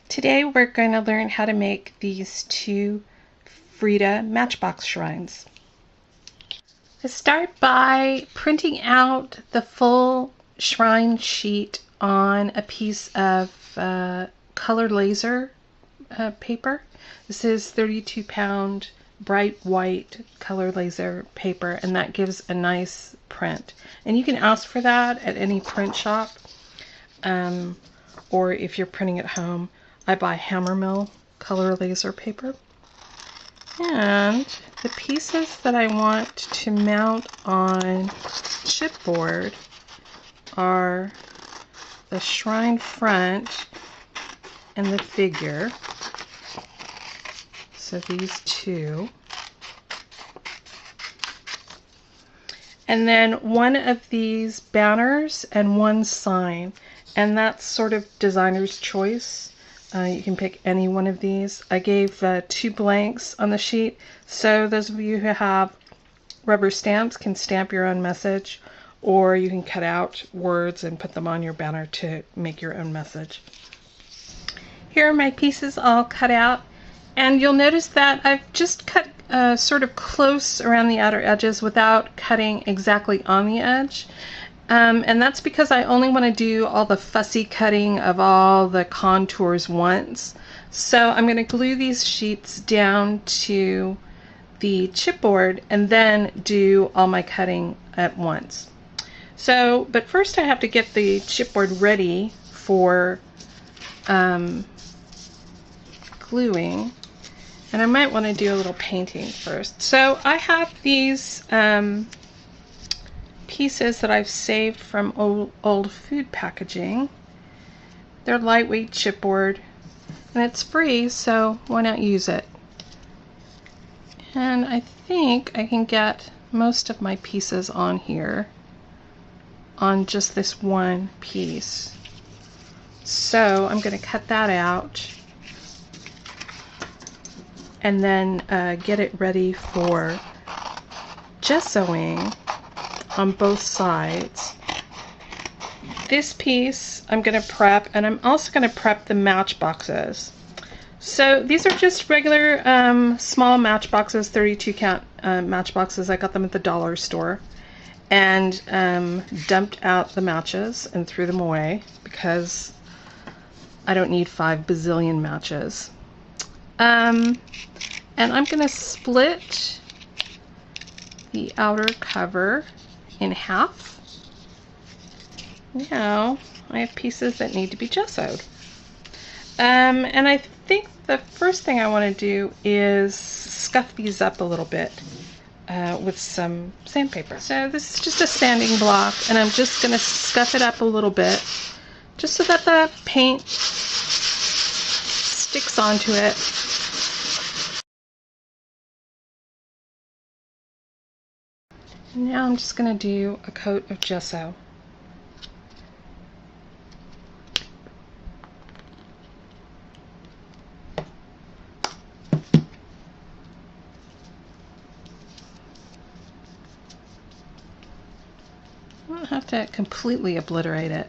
Today we're going to learn how to make these two Frida Matchbox Shrines. Let's start by printing out the full shrine sheet on a piece of color laser paper. This is 32-pound bright white color laser paper, and that gives a nice print. And you can ask for that at any print shop, or if you're printing at home. I buy Hammermill color laser paper. And the pieces that I want to mount on chipboard are the shrine front and the figure. So these two. And then one of these banners and one sign. And that's sort of designer's choice. You can pick any one of these. I gave 2 blanks on the sheet, so those of you who have rubber stamps can stamp your own message, or you can cut out words and put them on your banner to make your own message. Here are my pieces all cut out, and you'll notice that I've just cut sort of close around the outer edges without cutting exactly on the edge. And that's because I only want to do all the fussy cutting of all the contours once. So I'm going to glue these sheets down to the chipboard and then do all my cutting at once. So, but first I have to get the chipboard ready for gluing. And I might want to do a little painting first. So I have these pieces that I've saved from old food packaging. They're lightweight chipboard, and it's free, so why not use it? And I think I can get most of my pieces on here on just this one piece. So I'm going to cut that out and then get it ready for gessoing on both sides. This piece I'm going to prep, and I'm also going to prep the matchboxes. So these are just regular small matchboxes, 32 count matchboxes. I got them at the dollar store, and dumped out the matches and threw them away because I don't need 5 bazillion matches. And I'm going to split the outer cover in half. Now I have pieces that need to be gessoed. And I think the first thing I want to do is scuff these up a little bit with some sandpaper. So this is just a sanding block, and I'm just going to scuff it up a little bit just so that the paint sticks onto it. Now I'm just going to do a coat of gesso. I don't have to completely obliterate it.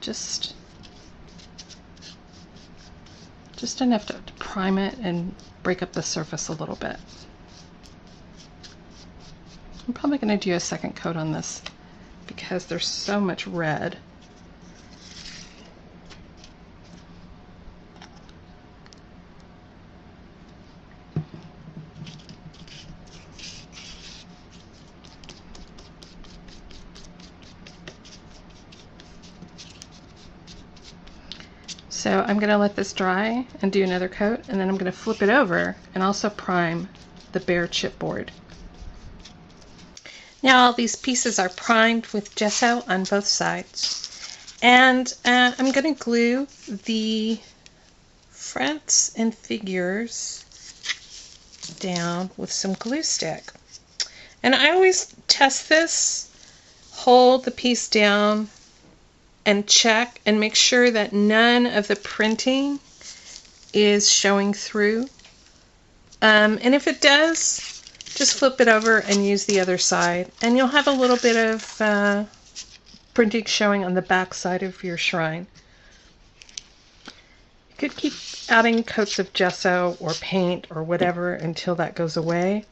Just enough to prime it and break up the surface a little bit. I'm probably going to do a second coat on this because there's so much red. So I'm going to let this dry and do another coat, and then I'm going to flip it over and also prime the bare chipboard. Now all these pieces are primed with gesso on both sides, and I'm going to glue the fronts and figures down with some glue stick. And I always test this, hold the piece down and check and make sure that none of the printing is showing through. And if it does, just flip it over and use the other side, and you'll have a little bit of printing showing on the back side of your shrine. Could keep adding coats of gesso or paint or whatever until that goes away.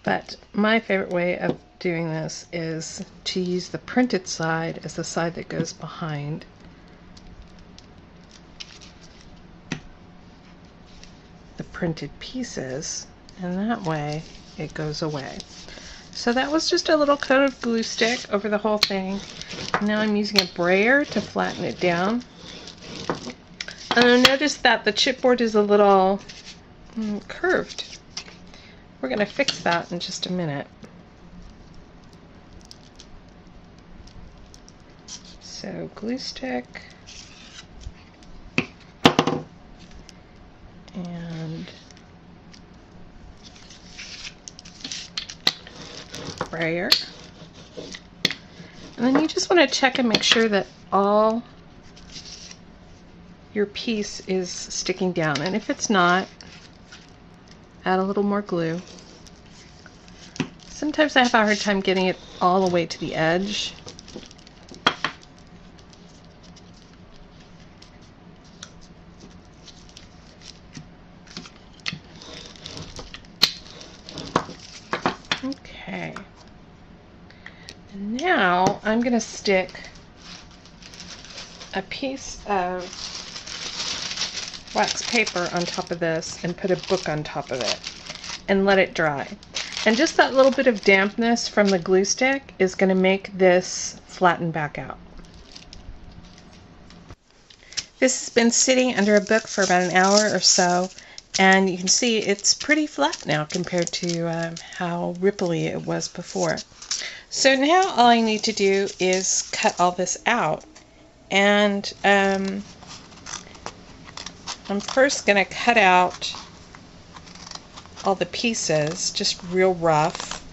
But my favorite way of doing this is to use the printed side as the side that goes behind. The printed pieces, and that way it goes away. So that was just a little coat of glue stick over the whole thing. Now I'm using a brayer to flatten it down. And notice that the chipboard is a little curved. We're going to fix that in just a minute. So glue stick and brayer. And then you just want to check and make sure that all your piece is sticking down. And if it's not, add a little more glue. Sometimes I have a hard time getting it all the way to the edge. Okay. And now I'm going to stick a piece of wax paper on top of this and put a book on top of it and let it dry. And just that little bit of dampness from the glue stick is going to make this flatten back out. This has been sitting under a book for about an hour or so, and you can see it's pretty flat now compared to how ripply it was before. So now all I need to do is cut all this out, and I'm first going to cut out all the pieces, just real rough.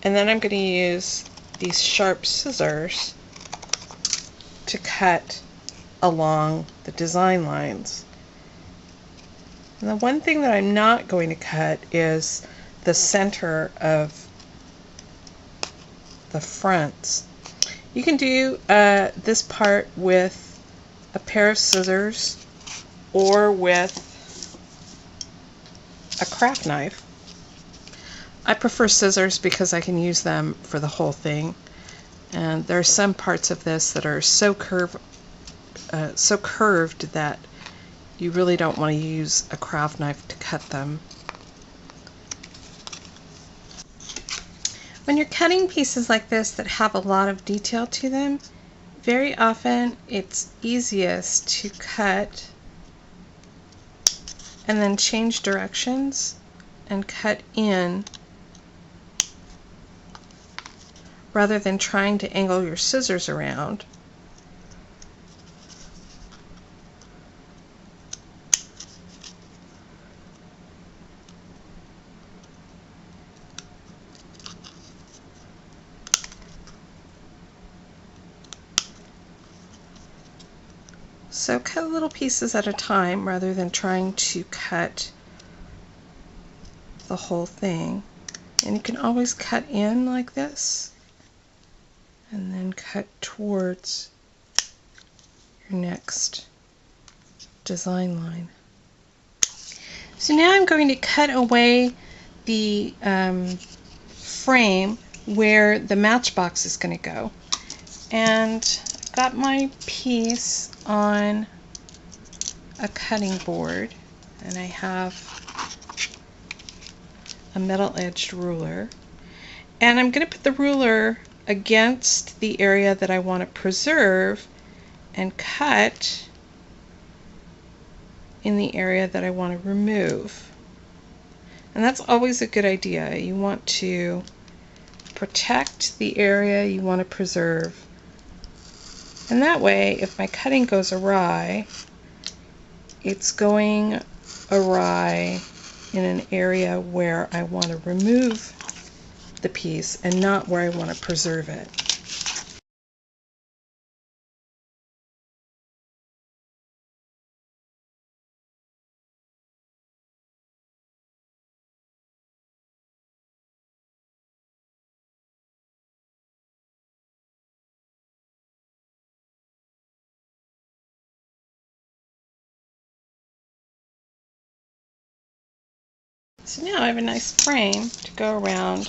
And then I'm going to use these sharp scissors to cut along the design lines. And the one thing that I'm not going to cut is the center of the fronts. You can do this part with a pair of scissors or with a craft knife. I prefer scissors because I can use them for the whole thing. And there are some parts of this that are so curved that you really don't want to use a craft knife to cut them. When you're cutting pieces like this that have a lot of detail to them, very often it's easiest to cut and then change directions and cut in rather than trying to angle your scissors around. So cut little pieces at a time rather than trying to cut the whole thing. And you can always cut in like this and then cut towards your next design line. So now I'm going to cut away the frame where the matchbox is going to go. And I've got my piece on a cutting board, and I have a metal-edged ruler. And I'm going to put the ruler against the area that I want to preserve and cut in the area that I want to remove. And that's always a good idea. You want to protect the area you want to preserve. And that way, if my cutting goes awry, it's going awry in an area where I want to remove the piece and not where I want to preserve it. So now I have a nice frame to go around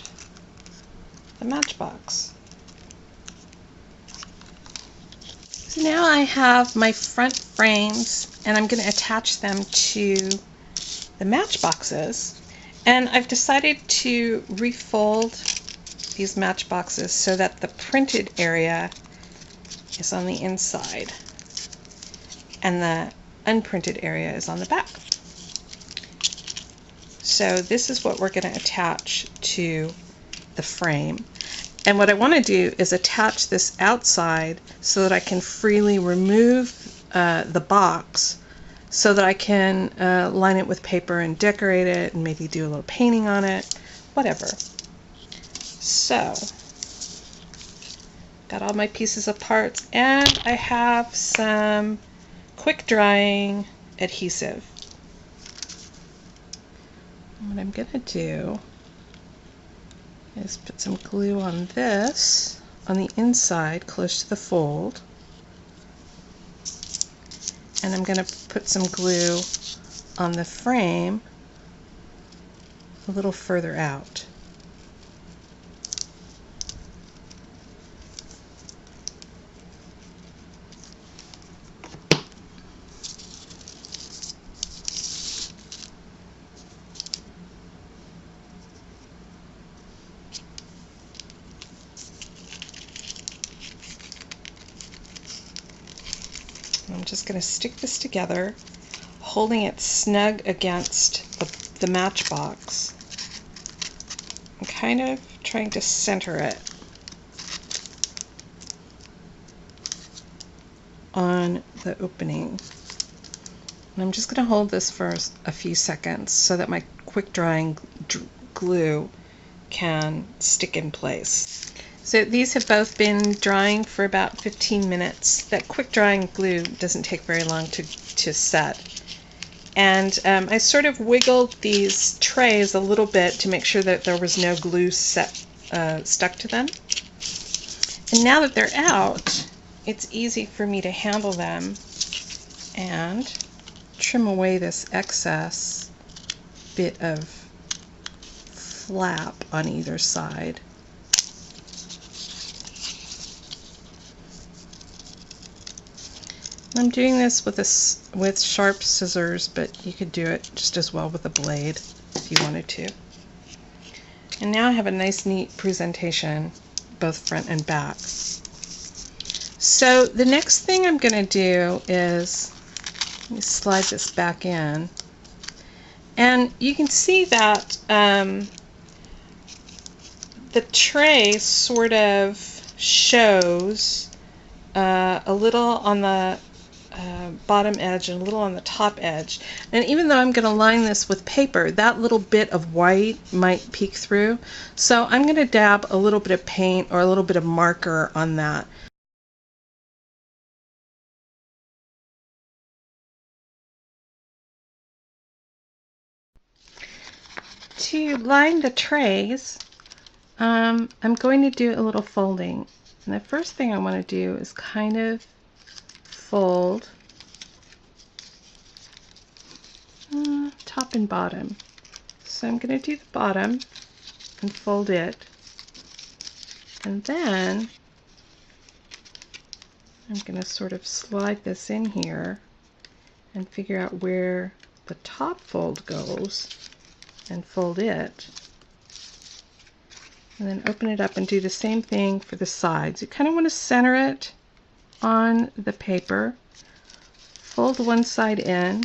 the matchbox. So now I have my front frames, and I'm going to attach them to the matchboxes. And I've decided to refold these matchboxes so that the printed area is on the inside and the unprinted area is on the back. So this is what we're going to attach to the frame. And what I want to do is attach this outside so that I can freely remove the box so that I can line it with paper and decorate it and maybe do a little painting on it, whatever. So, got all my pieces of parts, and I have some quick drying adhesive. And what I'm going to do is put some glue on this, on the inside, close to the fold. And I'm going to put some glue on the frame a little further out. I'm just going to stick this together, holding it snug against the matchbox. I'm kind of trying to center it on the opening. And I'm just going to hold this for a few seconds so that my quick drying glue can stick in place. So these have both been drying for about 15 minutes. That quick drying glue doesn't take very long to set. And I sort of wiggled these trays a little bit to make sure that there was no glue stuck to them. And now that they're out, it's easy for me to handle them and trim away this excess bit of flap on either side. I'm doing this with sharp scissors, but you could do it just as well with a blade if you wanted to. And now I have a nice, neat presentation, both front and back. So the next thing I'm going to do is, let me slide this back in. And you can see that the tray sort of shows a little on the bottom edge and a little on the top edge. And even though I'm going to line this with paper, that little bit of white might peek through. So I'm going to dab a little bit of paint or a little bit of marker on that. To line the trays, I'm going to do a little folding. And the first thing I want to do is kind of fold top and bottom. So I'm going to do the bottom and fold it, and then I'm going to sort of slide this in here and figure out where the top fold goes and fold it, and then open it up and do the same thing for the sides. You kind of want to center it on the paper, fold one side in,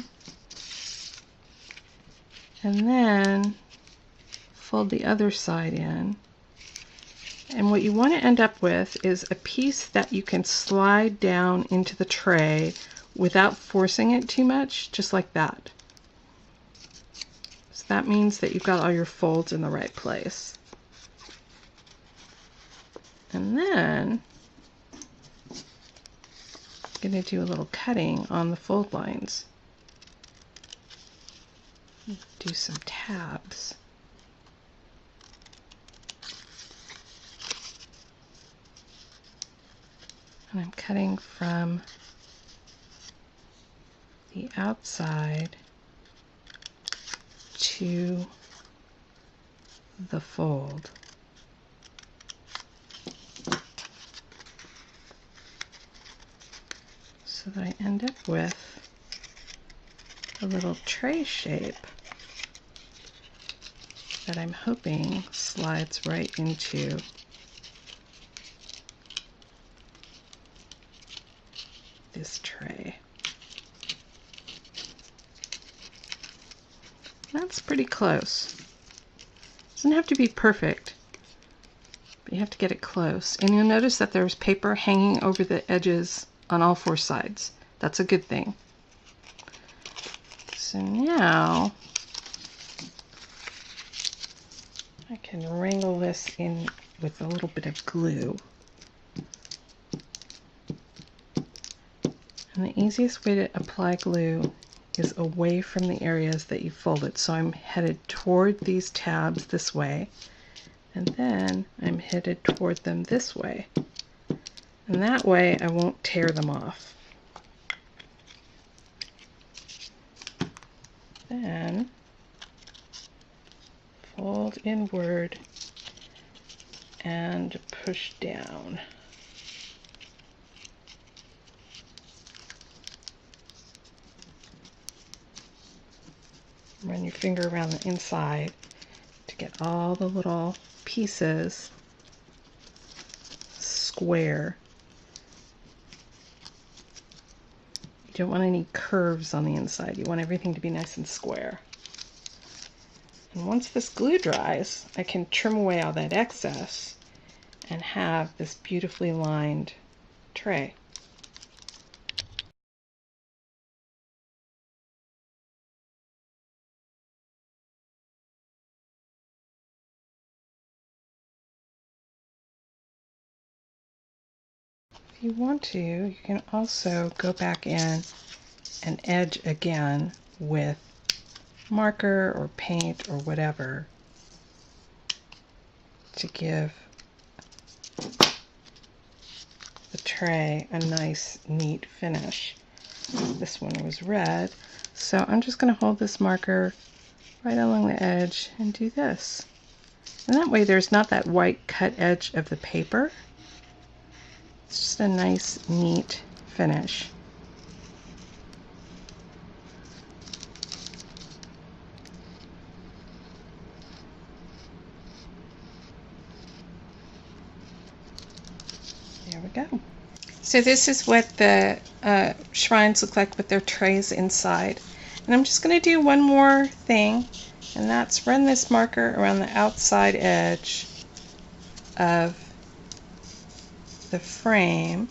and then fold the other side in. And what you want to end up with is a piece that you can slide down into the tray without forcing it too much, just like that. So that means that you've got all your folds in the right place. And then I'm going to do a little cutting on the fold lines. Do some tabs. And I'm cutting from the outside to the fold. So that I end up with a little tray shape that I'm hoping slides right into this tray. That's pretty close. Doesn't have to be perfect, but you have to get it close. And you'll notice that there's paper hanging over the edges on all four sides. That's a good thing. So now I can wrangle this in with a little bit of glue. And the easiest way to apply glue is away from the areas that you folded. So I'm headed toward these tabs this way, and then I'm headed toward them this way. And that way I won't tear them off. Then fold inward and push down. Run your finger around the inside to get all the little pieces square. You don't want any curves on the inside. You want everything to be nice and square. And once this glue dries, I can trim away all that excess and have this beautifully lined tray. If you want to, you can also go back in and edge again with marker or paint or whatever to give the tray a nice, neat finish. This one was red, so I'm just going to hold this marker right along the edge and do this. And that way there's not that white cut edge of the paper. It's just a nice, neat finish. There we go. So this is what the shrines look like with their trays inside. And I'm just going to do one more thing, and that's run this marker around the outside edge of the frame.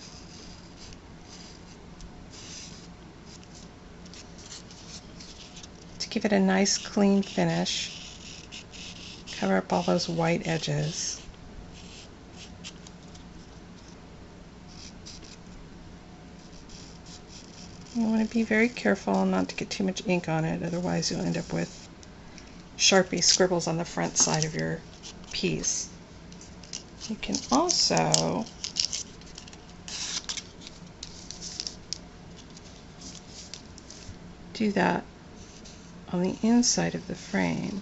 To give it a nice clean finish. Cover up all those white edges. You want to be very careful not to get too much ink on it, otherwise you'll end up with Sharpie scribbles on the front side of your piece. You can also do that on the inside of the frame.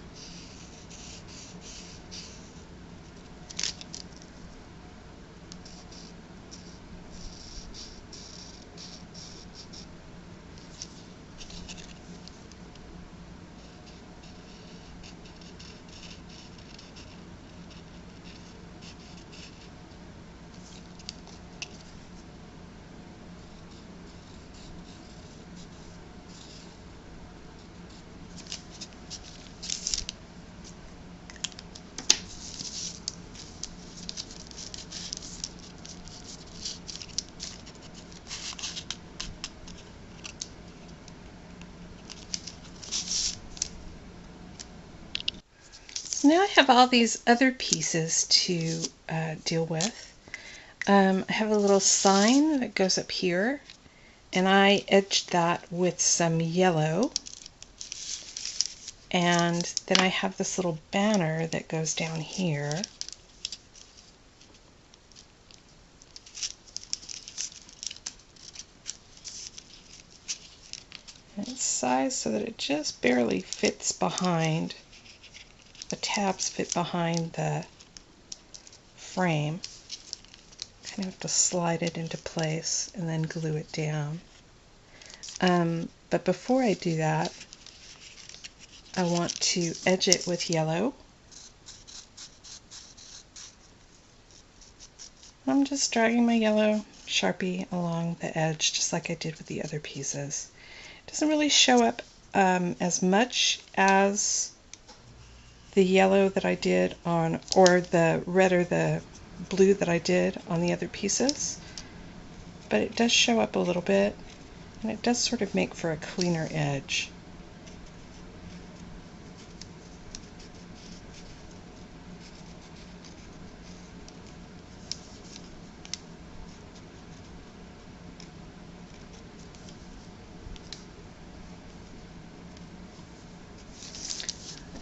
Now I have all these other pieces to deal with. I have a little sign that goes up here, and I edged that with some yellow. And then I have this little banner that goes down here. And it's sized so that it just barely fits behind the tabs fit behind the frame. Kind of have to slide it into place and then glue it down. But before I do that, I want to edge it with yellow. I'm just dragging my yellow Sharpie along the edge just like I did with the other pieces. It doesn't really show up as much as the yellow that I did on, or the red or the blue that I did on the other pieces, but it does show up a little bit, and it does sort of make for a cleaner edge.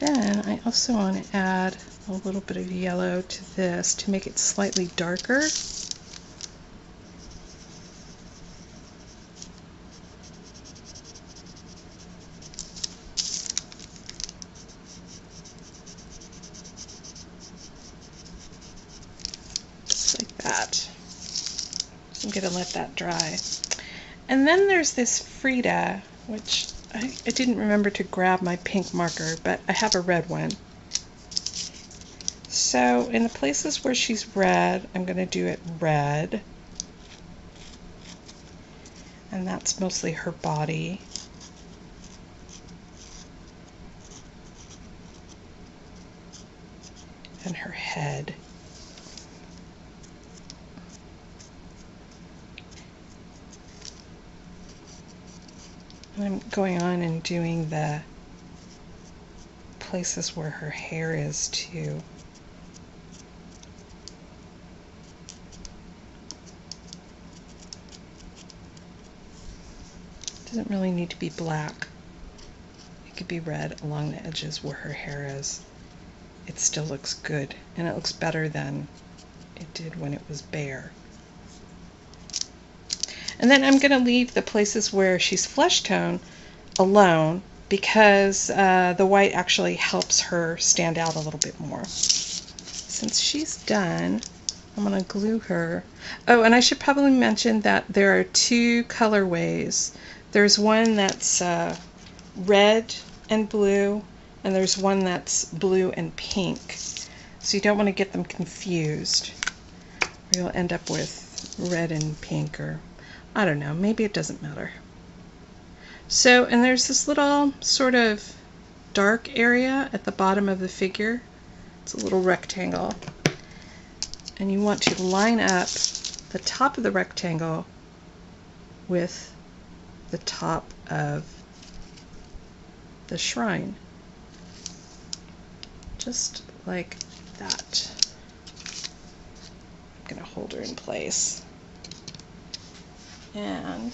Then I also want to add a little bit of yellow to this to make it slightly darker. Just like that. So I'm going to let that dry. And then there's this Frida, which I didn't remember to grab my pink marker, but I have a red one. So in the places where she's red, I'm going to do it red. And that's mostly her body. And her head. And I'm going on and doing the places where her hair is too. Doesn't really need to be black. It could be red along the edges where her hair is. It still looks good, and it looks better than it did when it was bare. And then I'm going to leave the places where she's flesh tone alone, because the white actually helps her stand out a little bit more. Since she's done, I'm going to glue her. Oh, and I should probably mention that there are two colorways. There's one that's red and blue, and there's one that's blue and pink. So you don't want to get them confused, or you'll end up with red and pink, or I don't know, maybe it doesn't matter. So, and there's this little sort of dark area at the bottom of the figure. It's a little rectangle. And you want to line up the top of the rectangle with the top of the shrine. Just like that. I'm going to hold her in place. And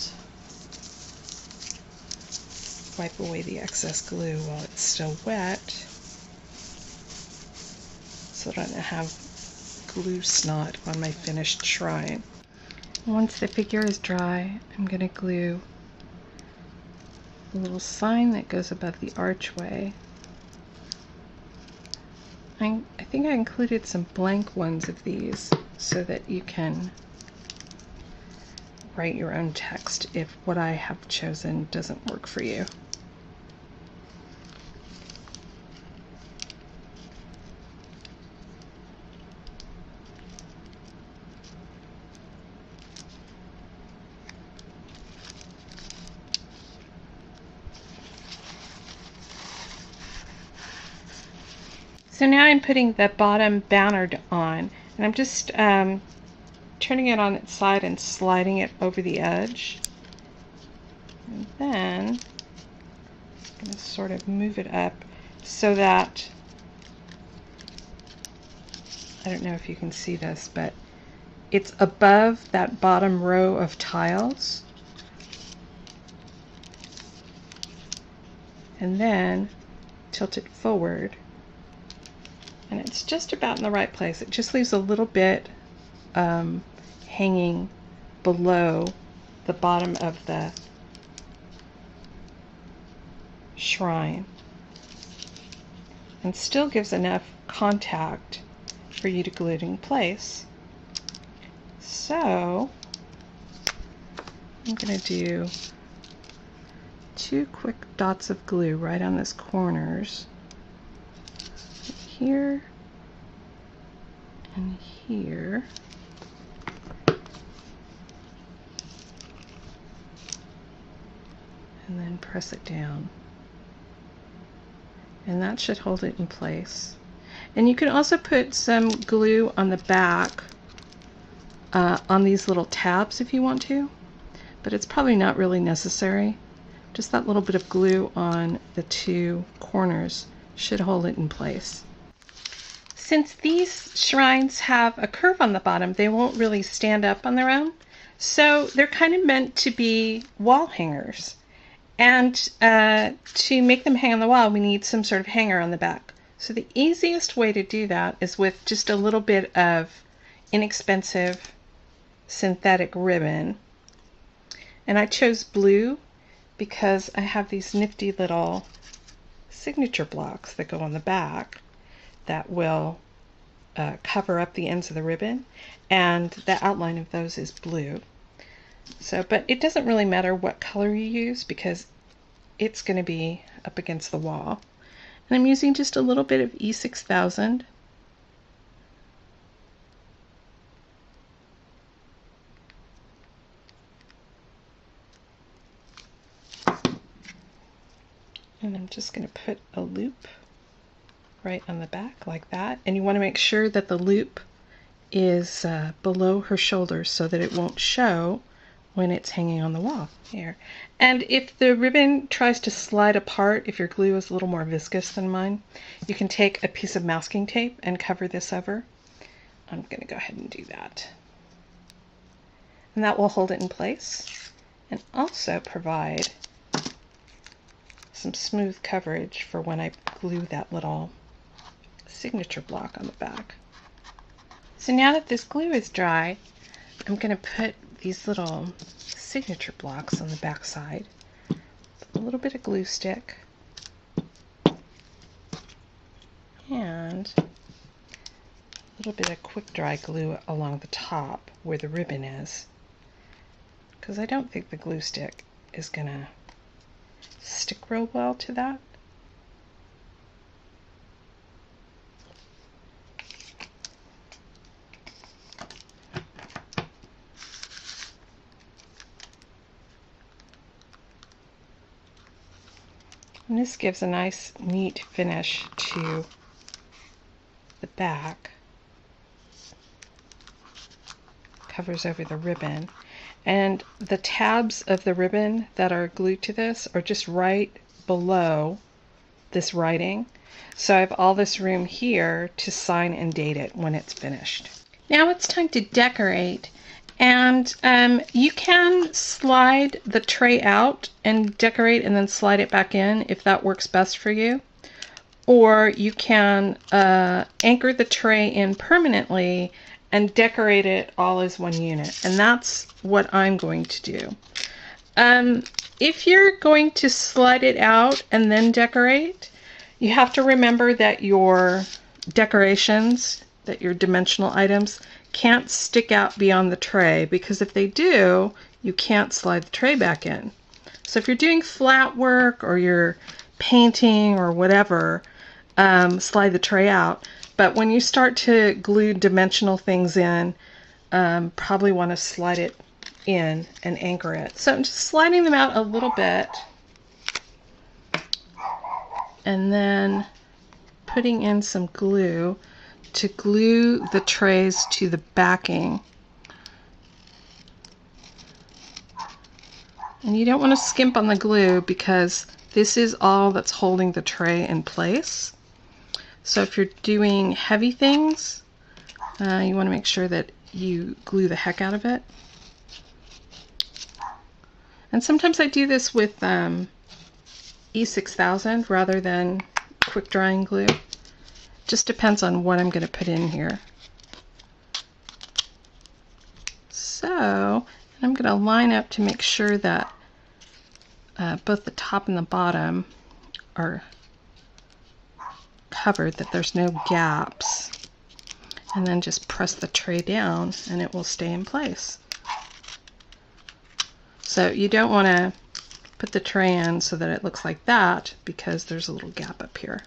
wipe away the excess glue while it's still wet, so that I don't have glue snot on my finished shrine. Once the figure is dry, I'm going to glue a little sign that goes above the archway. I think I included some blank ones of these so that you can write your own text if what I have chosen doesn't work for you. So now I'm putting the bottom banner on, and I'm just turning it on its side and sliding it over the edge. And then I'm going to sort of move it up so that, I don't know if you can see this, but it's above that bottom row of tiles. And then tilt it forward. And it's just about in the right place. It just leaves a little bit hanging below the bottom of the shrine. and still gives enough contact for you to glue it in place. So I'm going to do 2 quick dots of glue right on these corners, here and here. And then press it down. And that should hold it in place. And you can also put some glue on the back on these little tabs if you want to, but it's probably not really necessary. Just that little bit of glue on the 2 corners should hold it in place. Since these shrines have a curve on the bottom, they won't really stand up on their own. So they're kind of meant to be wall hangers. And to make them hang on the wall, we need some sort of hanger on the back. So the easiest way to do that is with just a little bit of inexpensive synthetic ribbon. And I chose blue because I have these nifty little signature blocks that go on the back that will cover up the ends of the ribbon, and the outline of those is blue. So, but it doesn't really matter what color you use because it's going to be up against the wall. And I'm using just a little bit of E6000. And I'm just going to put a loop right on the back like that. And you want to make sure that the loop is below her shoulders so that it won't show when it's hanging on the wall here. And if the ribbon tries to slide apart, if your glue is a little more viscous than mine, you can take a piece of masking tape and cover this over. I'm going to go ahead and do that. And that will hold it in place and also provide some smooth coverage for when I glue that little signature block on the back. So now that this glue is dry, I'm going to put these little signature blocks on the back side. A little bit of glue stick and a little bit of quick dry glue along the top where the ribbon is, because I don't think the glue stick is going to stick real well to that. And this gives a nice, neat finish to the back. Covers over the ribbon. And the tabs of the ribbon that are glued to this are just right below this writing. So I have all this room here to sign and date it when it's finished. Now it's time to decorate. And you can slide the tray out and decorate and then slide it back in if that works best for you. Or you can anchor the tray in permanently and decorate it all as one unit. And that's what I'm going to do. If you're going to slide it out and then decorate, you have to remember that your decorations, that your dimensional items, can't stick out beyond the tray, because if they do, you can't slide the tray back in. So if you're doing flat work or you're painting or whatever, slide the tray out. But when you start to glue dimensional things in, probably want to slide it in and anchor it. So I'm just sliding them out a little bit and then putting in some glue to glue the trays to the backing. And you don't want to skimp on the glue because this is all that's holding the tray in place. So if you're doing heavy things, you want to make sure that you glue the heck out of it. And sometimes I do this with E6000 rather than quick drying glue. Just depends on what I'm going to put in here. So I'm going to line up to make sure that both the top and the bottom are covered, that there's no gaps. And then just press the tray down and it will stay in place. So you don't want to put the tray in so that it looks like that, because there's a little gap up here.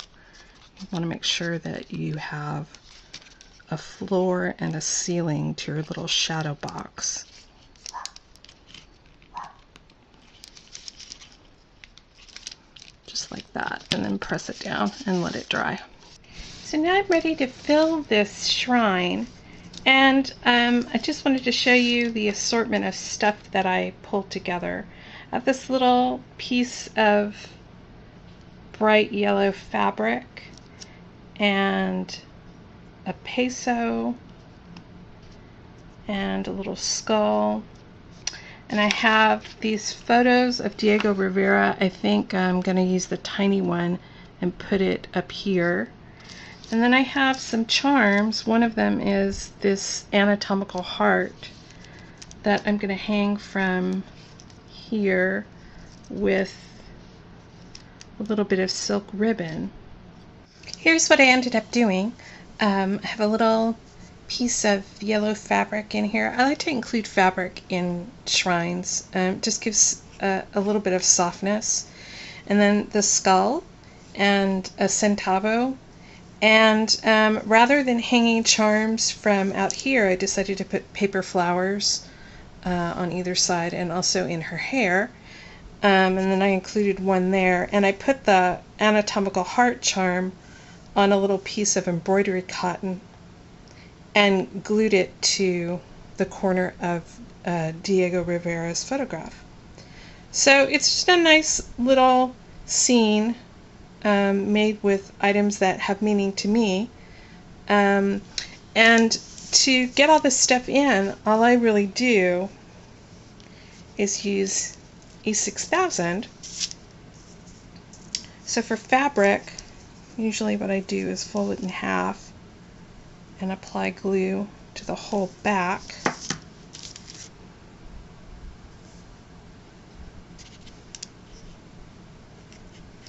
You want to make sure that you have a floor and a ceiling to your little shadow box. Just like that, and then press it down and let it dry. So now I'm ready to fill this shrine, and I just wanted to show you the assortment of stuff that I pulled together. I have this little piece of bright yellow fabric and a peso and a little skull. And I have these photos of Diego Rivera. I think I'm going to use the tiny one and put it up here. And then I have some charms. One of them is this anatomical heart that I'm going to hang from here with a little bit of silk ribbon. Here's what I ended up doing. I have a little piece of yellow fabric in here. I like to include fabric in shrines. Just gives a little bit of softness. And then the skull and a centavo. And rather than hanging charms from out here, I decided to put paper flowers on either side and also in her hair. And then I included one there. And I put the anatomical heart charm on a little piece of embroidery cotton and glued it to the corner of Diego Rivera's photograph. So it's just a nice little scene made with items that have meaning to me. And to get all this stuff in, all I really do is use E6000. So for fabric, usually what I do is fold it in half and apply glue to the whole back.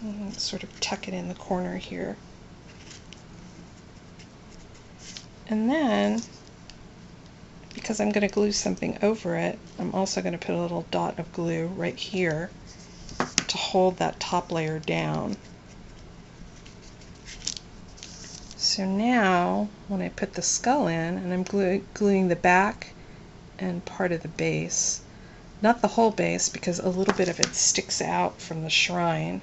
And sort of tuck it in the corner here. And then, because I'm going to glue something over it, I'm also going to put a little dot of glue right here to hold that top layer down. So now, when I put the skull in, and I'm gluing the back and part of the base, not the whole base because a little bit of it sticks out from the shrine.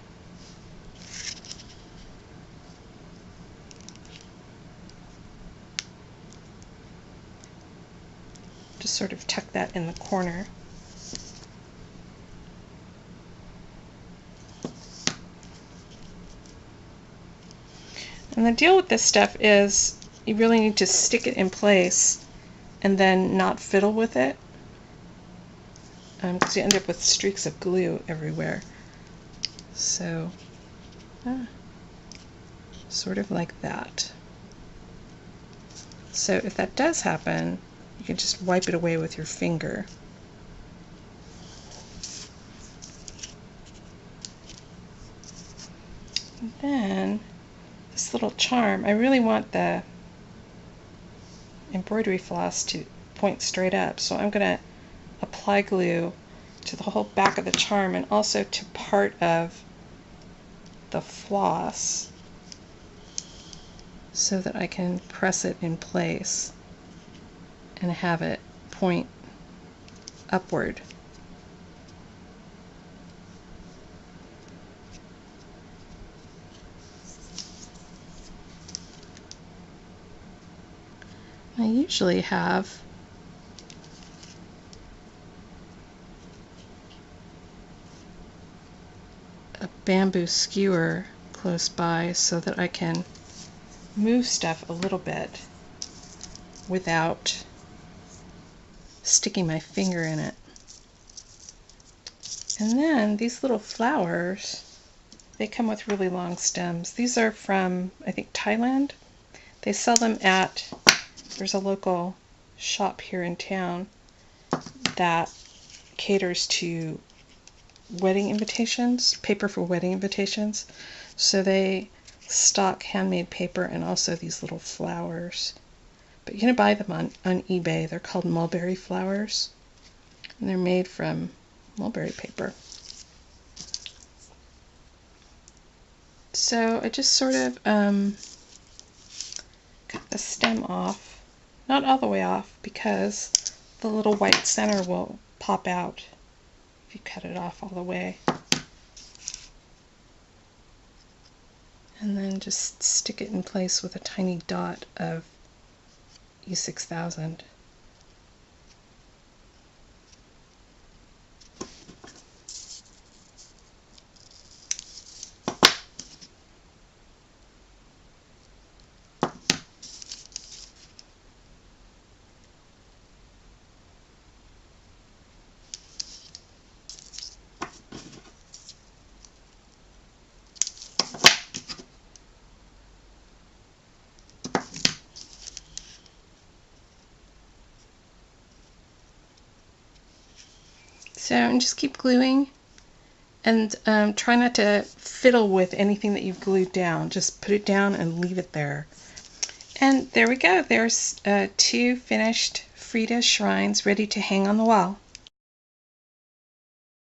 Just sort of tuck that in the corner. And the deal with this stuff is you really need to stick it in place and then not fiddle with it, because you end up with streaks of glue everywhere. So, sort of like that. So if that does happen, you can just wipe it away with your finger. And then this little charm, I really want the embroidery floss to point straight up, so I'm going to apply glue to the whole back of the charm and also to part of the floss so that I can press it in place and have it point upward. I usually have a bamboo skewer close by so that I can move stuff a little bit without sticking my finger in it. And then these little flowers, they come with really long stems. These are from, I think, Thailand. They sell them at, there's a local shop here in town that caters to wedding invitations, paper for wedding invitations. So they stock handmade paper and also these little flowers. But you can buy them on eBay. They're called mulberry flowers, and they're made from mulberry paper. So I just sort of cut the stem off, not all the way off because the little white center will pop out if you cut it off all the way. And then just stick it in place with a tiny dot of E6000. So, and just keep gluing, and try not to fiddle with anything that you've glued down. Just put it down and leave it there. And there we go. There's 2 finished Frida shrines ready to hang on the wall.